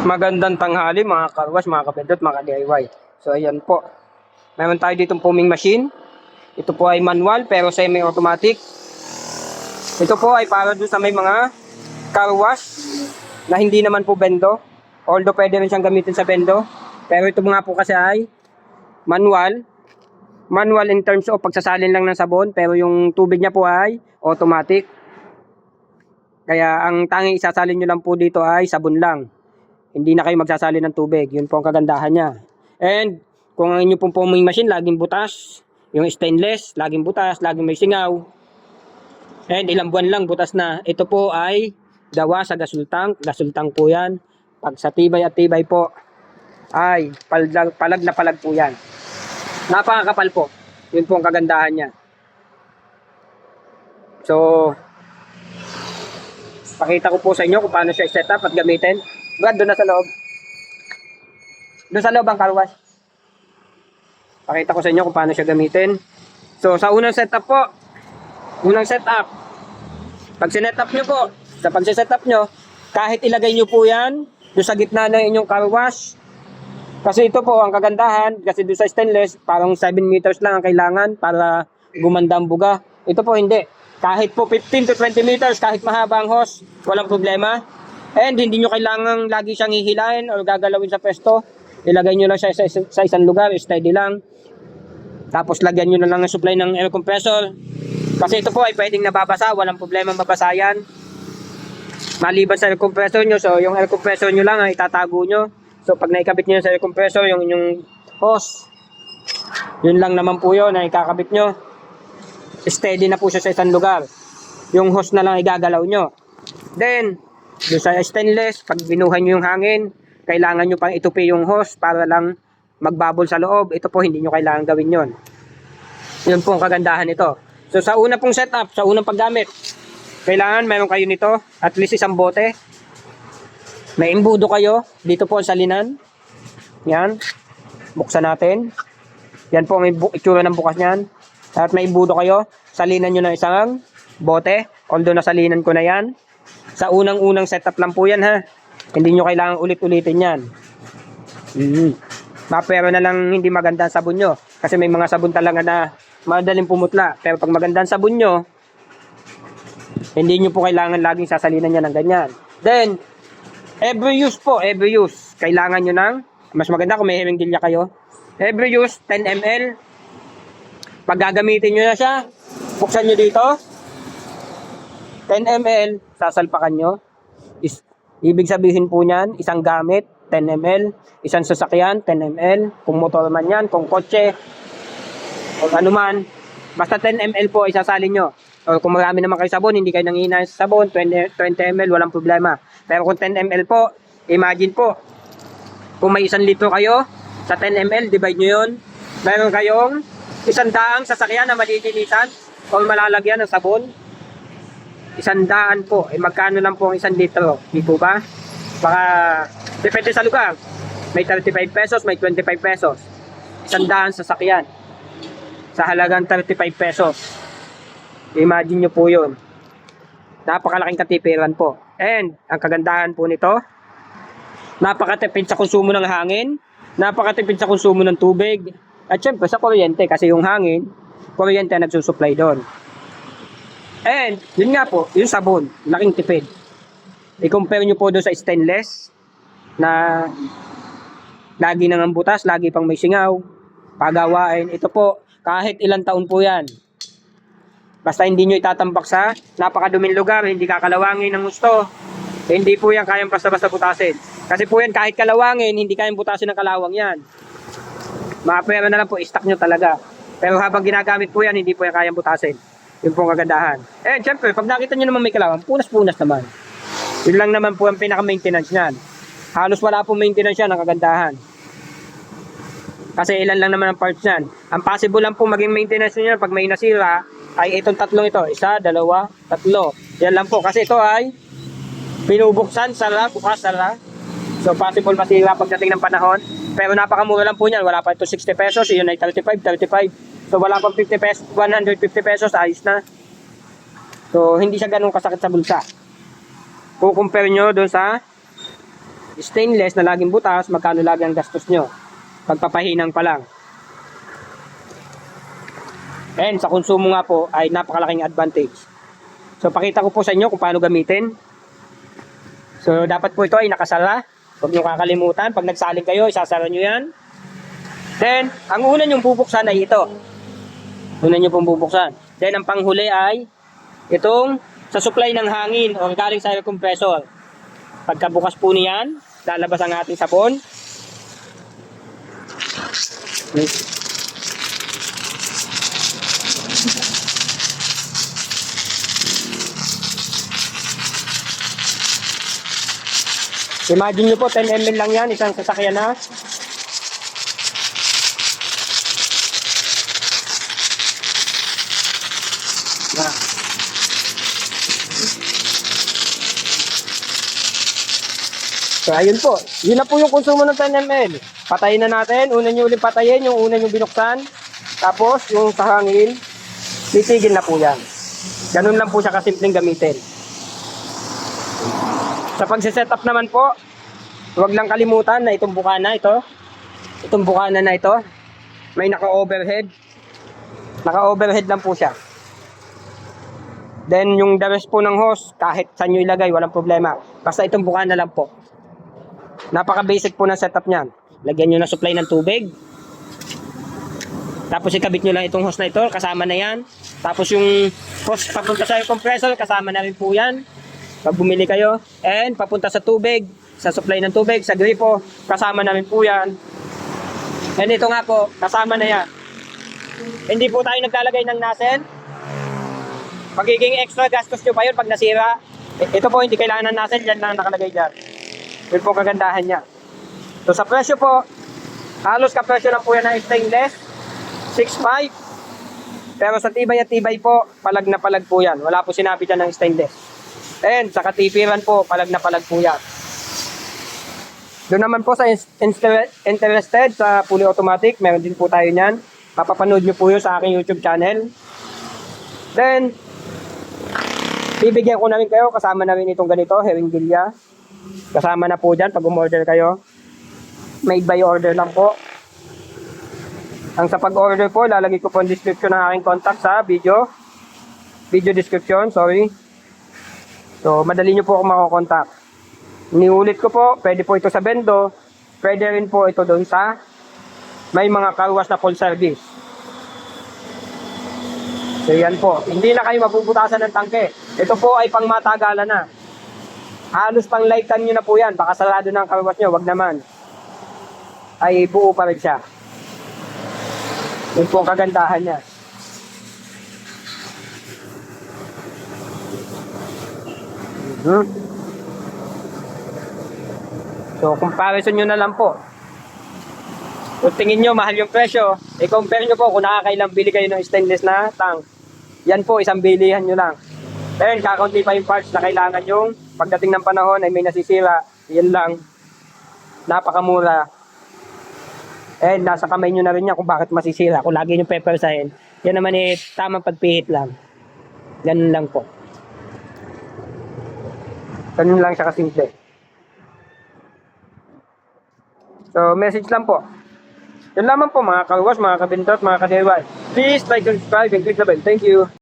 Magandang tanghali mga karwas, mga kapindot, mga DIY. So ayan po. Meron tayo ditong foaming machine. Ito po ay manual pero semi-automatic. Ito po ay para doon sa may mga car wash na hindi naman po bendo. Although pwede rin siyang gamitin sa bendo. Pero ito nga po kasi ay manual. Manual in terms of pagsasalin lang ng sabon. Pero yung tubig niya po ay automatic. Kaya ang tanging isasalin nyo lang po dito ay sabon lang. Hindi na kayo magsasali ng tubig. Yun po ang kagandahan niya. And kung ang inyo pong foaming machine laging butas, yung stainless laging butas, laging may singaw, and ilang buwan lang butas na, ito po ay gawa sa gasol tank. Gasol tank po yan. Pag sa tibay at tibay po ay palag na palag po yan. Napakakapal po. Yun po ang kagandahan niya. So pakita ko po sa inyo kung paano siya i-set up at gamitin. Brad, doon na sa loob. Doon sa loob ang car wash. Pakita ko sa inyo kung paano siya gamitin. So, sa unang setup po. Unang setup. Pag sinet-up nyo po, sa pag-set-up nyo, kahit ilagay nyo po yan, doon sa gitna ng inyong car wash. Kasi ito po, ang kagandahan, kasi doon sa stainless, parang 7 meters lang ang kailangan para gumanda ang buga. Ito po hindi. Kahit po 15 to 20 meters, kahit mahaba ang hose, walang problema. And hindi nyo kailangang lagi siyang hihilain o gagalawin sa pwesto. Ilagay nyo lang siya sa isang lugar, steady lang. Tapos lagyan nyo na lang ng supply ng air compressor. Kasi ito po ay pwedeng nababasa, walang problema mabasa yan. Maliban sa air compressor nyo, so yung air compressor nyo lang ay itatago nyo. So pag naikabit nyo sa air compressor, yung inyong hose, yun lang naman po yun na ikakabit nyo. Steady na po siya sa isang lugar. Yung hose na lang igagalaw nyo. Then, doon sa stainless, pag binuhan nyo yung hangin, kailangan nyo pang itupi yung hose para lang magbabol sa loob. Ito po, hindi nyo kailangan gawin yon. Yun po ang kagandahan nito. So, sa una pong setup, sa unang paggamit, kailangan meron kayo nito, at least isang bote. May imbudo kayo. Dito po ang salinan. Yan. Buksan natin. Yan po ang itsura ng bukas niyan. At may imbudo kayo. Salinan nyo na isang bote. Although nasalinan ko na yan. Sa unang-unang setup lang po yan ha. Hindi nyo kailangan ulit-ulitin yan. Pero na lang hindi maganda ang sabon nyo. Kasi may mga sabon talaga na madaling pumutla. Pero pag maganda ang sabon nyo, hindi nyo po kailangan laging sasalinan yan ng ganyan. Then, every use po, every use. Kailangan nyo ng, mas maganda kung may hemenggilya kayo. Every use, 10 ml. Pag gagamitin nyo na siya, buksan nyo dito. 10 ml, sasalpakan nyo. Ibig sabihin po niyan, isang gamit, 10 ml. Isang sasakyan, 10 ml. Kung motor man yan, kung kotse, o ano man. Basta 10 ml po, isasalin nyo. O kung marami naman kayo sabon, hindi kayo nanghihina sa sabon, 20 ml, walang problema. Pero kung 10 ml po, imagine po, kung may 1 litro kayo, sa 10 ml, divide nyo yun. Meron kayong 100 sasakyan na malilinisan o malalagyan ng sabon. 100 po, magkano lang po ang 1 litro, di po ba? Baka, depende sa lugar. May 35 pesos, may 25 pesos. 100 sasakyan. Sa halagang 35 pesos. Imagine nyo po yun. Napakalaking katipiran po. And, ang kagandahan po nito, napakatipid sa konsumo ng hangin, napakatipid sa konsumo ng tubig, at syempre sa kuryente, kasi yung hangin, kuryente ang nagsusupply doon. And, yun nga po, yung sabon, laking tipid. I-compare nyo po doon sa stainless, na lagi nang ang butas, lagi pang may singaw, pagawain. Ito po, kahit ilang taon po yan. Basta hindi nyo itatambak sa napakaduming lugar, hindi kakalawangin ng gusto. Hindi po yan kayang basta-basta butasin. Kasi po yan, kahit kalawangin, hindi kayang butasin ng kalawang yan. Mapera na lang po, i-stack nyo talaga. Pero habang ginagamit po yan, hindi po yan kayang butasin. Yun po ang kagandahan. Eh, syempre, pag nakita nyo naman may kalawang, punas-punas naman. Yun lang naman po ang pinaka-maintenance nyan. Halos wala po maintenance yan, ang kagandahan. Kasi ilan lang naman ang parts nyan. Ang possible lang po maging maintenance nyo pag may nasira, ay itong tatlong ito. 1, 2, 3. Yan lang po. Kasi ito ay pinubuksan, sara, bukas, sara. So possible masira pagdating ng panahon. Pero napakamura lang po niyan. Wala pa ito 60 pesos. Yun ay 35. So wala pang 50 pesos, 150 pesos, ayos na. So hindi siya ganun kasakit sa bulsa. Kung compare nyo doon sa stainless na laging butas, magkano lagi ang gastos nyo. Pagpapahinang pa lang. And sa konsumo nga po ay napakalaking advantage. So pakita ko po sa inyo kung paano gamitin. So dapat po ito ay nakasara. Huwag nyo kakalimutan. Pag nagsaling kayo, isasara nyo yan. Then, ang una nyong bubuksan ay ito. Una nyo pong bubuksan. Then, ang panghuli ay itong sa supply ng hangin o galing sa air compressor. Pagkabukas po niyan, lalabas ang ating sabon. Imagine nyo po, 10 ml lang yan, isang sasakyan na. So, ayun po. Yun na po yung konsumo ng 10 ml. Patayin na natin. Una nyo ulit patayin, yung una nyo binuksan. Tapos, yung sa hangin, titigil na po yan. Ganun lang po siya kasimpleng gamitin. Sa pagsiset-up naman po, huwag lang kalimutan na itong bukana ito. Itong bukana na ito, may naka-overhead. Naka-overhead lang po siya. Then, yung the rest po ng hose, kahit saan nyo ilagay, walang problema. Basta itong bukana lang po. Napaka-basic po ng setup niyan. Lagyan nyo na supply ng tubig. Tapos ikabit nyo lang itong hose na ito, kasama na yan. Tapos yung hose papunta sa compressor, kasama na rin po yan. Pag bumili kayo, and papunta sa tubig, sa supply ng tubig, sa gripo, kasama na rin po yan. And ito nga po, kasama na yan. Hindi po tayo naglalagay ng nozzle. Magiging extra gastos nyo pa yun pag nasira. Ito po, hindi kailangan ng nozzle, yan lang nakalagay dyan. Yun po kagandahan niya. So sa presyo po, halos kapresyo lang po yan ng stainless, 6.5. Pero sa tibay at tibay po, palag na palag po yan. Wala po sinabi dyan ng stainless. And sa katipiran po, palag na palag po yan. Doon naman po sa interested sa fully automatic, meron din po tayo niyan. Mapapanood nyo po yun sa aking YouTube channel. Then, bibigyan ko na rin kayo, kasama na rin itong ganito, Heringilya. Kasama na po dyan pag umorder kayo. Made by order lang po. Ang sa pag-order po, lalagay ko po ang description ng aking contact sa video description, sorry. So, madali nyo po ako makakontakt. Niulit ko po, pwede po ito sa Bendo, pwede rin po ito doon sa may mga car wash na full service. So, yan po. Hindi na kayo mabubutasan ng tangke. Ito po ay pangmatagalan na. Halos pang lifetime nyo na po yan. Baka sarado ng car wash nyo, wag naman. Ay buo pa rin siya. Yun po ang kagandahan niya. So, comparison nyo na lang po. Kung tingin nyo, mahal yung presyo, i-compare nyo po kung nakakailang bili kayo ng stainless na tank. Yan po, isang bilihan nyo lang. Then, kakaunti pa yung parts na kailangan yung pagdating ng panahon ay may nasisira. Yan lang. Napakamura. And nasa kamay nyo na rin yan kung bakit masisira. Kung lagi nyo pepersahin. Yan naman eh, tamang pagpihit lang. Ganun lang po. Ganun lang siya kasimple. So, message lang po. Yan lamang po mga kaluwas, mga kabintot, mga ka-DIY. Please like and subscribe and click the bell. Thank you.